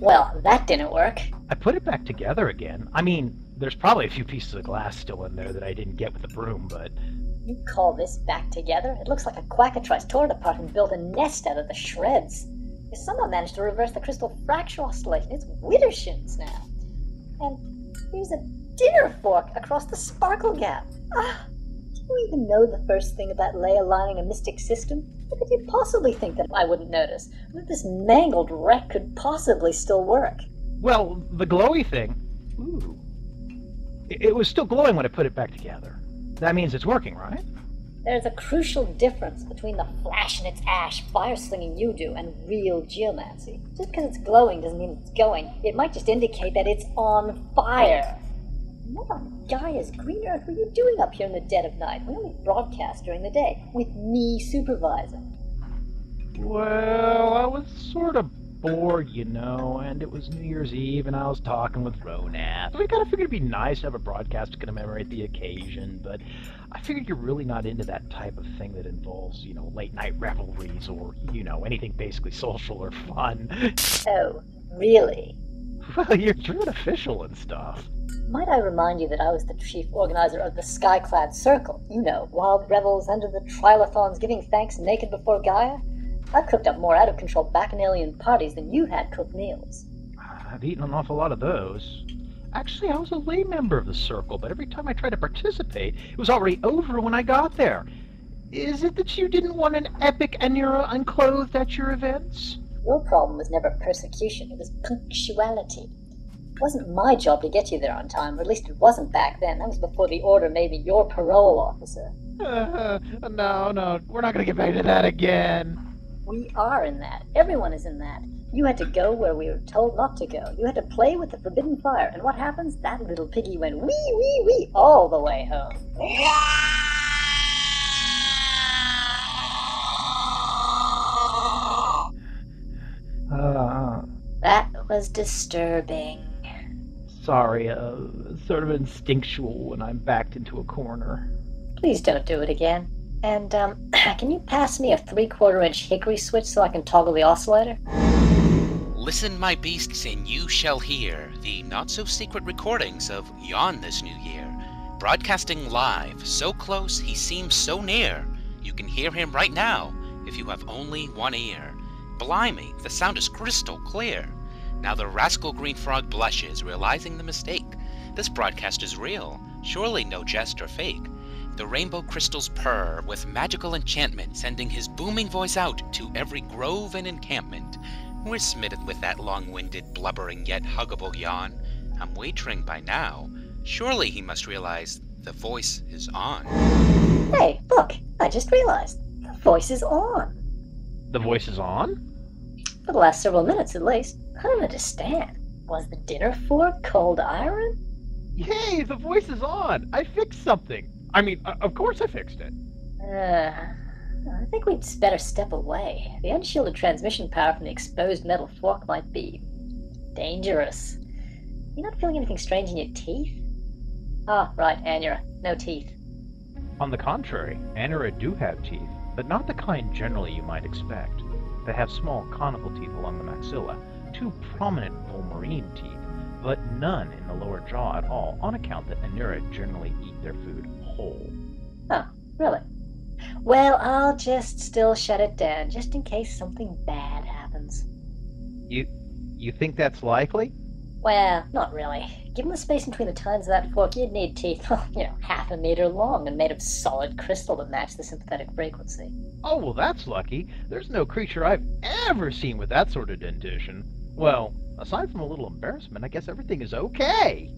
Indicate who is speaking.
Speaker 1: Well, that didn't work.
Speaker 2: I put it back together again. I mean, there's probably a few pieces of glass still in there that I didn't get with the broom, but...
Speaker 1: You call this back together? It looks like a quackatrice tore it apart and built a nest out of the shreds. If someone managed to reverse the crystal fracture oscillation, it's Widdershins now. And here's a dinner fork across the sparkle gap. Do you even know the first thing about ley aligning a mystic system? How could you possibly think that I wouldn't notice? That this mangled wreck could possibly still work?
Speaker 2: Well, the glowy thing... Ooh. It was still glowing when I put it back together. That means it's working, right?
Speaker 1: There's a crucial difference between the flash in its ash fire-slinging you do and real geomancy. Just because it's glowing doesn't mean it's going. It might just indicate that it's on fire. What on Gaia's green earth were you doing up here in the dead of night? We only broadcast during the day, with me supervising.
Speaker 2: Well, I was sort of bored, you know, and it was New Year's Eve, and I was talking with Ronath. We kind of figured it'd be nice to have a broadcast to commemorate the occasion, but I figured you're really not into that type of thing that involves, you know, late-night revelries or, you know, anything basically social or fun.
Speaker 1: Oh, really?
Speaker 2: Well, you're druid official and stuff.
Speaker 1: Might I remind you that I was the chief organizer of the Skyclad Circle? You know, wild revels under the trilathons giving thanks naked before Gaia? I've cooked up more out-of-control bacchanalian parties than you had cooked meals.
Speaker 2: I've eaten an awful lot of those. Actually, I was a lay member of the Circle, but every time I tried to participate, it was already over when I got there. Is it that you didn't want an epic Anura unclothed at your events?
Speaker 1: Your problem was never persecution, it was punctuality. It wasn't my job to get you there on time, or at least it wasn't back then. That was before the Order made me your parole officer.
Speaker 2: No, we're not going to get back to that again.
Speaker 1: We are in that. Everyone is in that. You had to go where we were told not to go. You had to play with the forbidden fire. And what happens? That little piggy went wee, wee, wee all the way home. That was disturbing.
Speaker 2: Sorry, sort of instinctual when I'm backed into a corner.
Speaker 1: Please don't do it again. And, can you pass me a 3/4-inch hickory switch so I can toggle the oscillator?
Speaker 3: Listen, my beasts, and you shall hear the not-so-secret recordings of Yon this new year. Broadcasting live, so close he seems so near. You can hear him right now, if you have only one ear. Blimey, the sound is crystal clear. Now the rascal green frog blushes, realizing the mistake. This broadcast is real, surely no jest or fake. The rainbow crystals purr with magical enchantment, sending his booming voice out to every grove and encampment. We're smitten with that long-winded, blubbering yet huggable Yon. I'm wagering by now, surely he must realize the voice is on.
Speaker 1: Hey, look, I just realized. The voice is on.
Speaker 2: The voice is on?
Speaker 1: For the last several minutes, at least. I don't understand. Was the dinner fork cold iron?
Speaker 2: Yay, the voice is on! I fixed something! I mean, of course I fixed it.
Speaker 1: I think we'd better step away. The unshielded transmission power from the exposed metal fork might be dangerous. You're not feeling anything strange in your teeth? Ah, right, Anura. No teeth.
Speaker 2: On the contrary, Anura do have teeth, but not the kind generally you might expect. They have small conical teeth along the maxilla, two prominent fulmarine teeth, but none in the lower jaw at all, on account that Anura generally eat their food whole.
Speaker 1: Oh, really? Well, I'll just still shut it down, just in case something bad happens.
Speaker 2: You think that's likely?
Speaker 1: Well, not really. Given the space between the tines of that fork, you'd need teeth, half a meter long and made of solid crystal to match the sympathetic frequency.
Speaker 2: Oh, well, that's lucky. There's no creature I've ever seen with that sort of dentition. Well, aside from a little embarrassment, I guess everything is okay.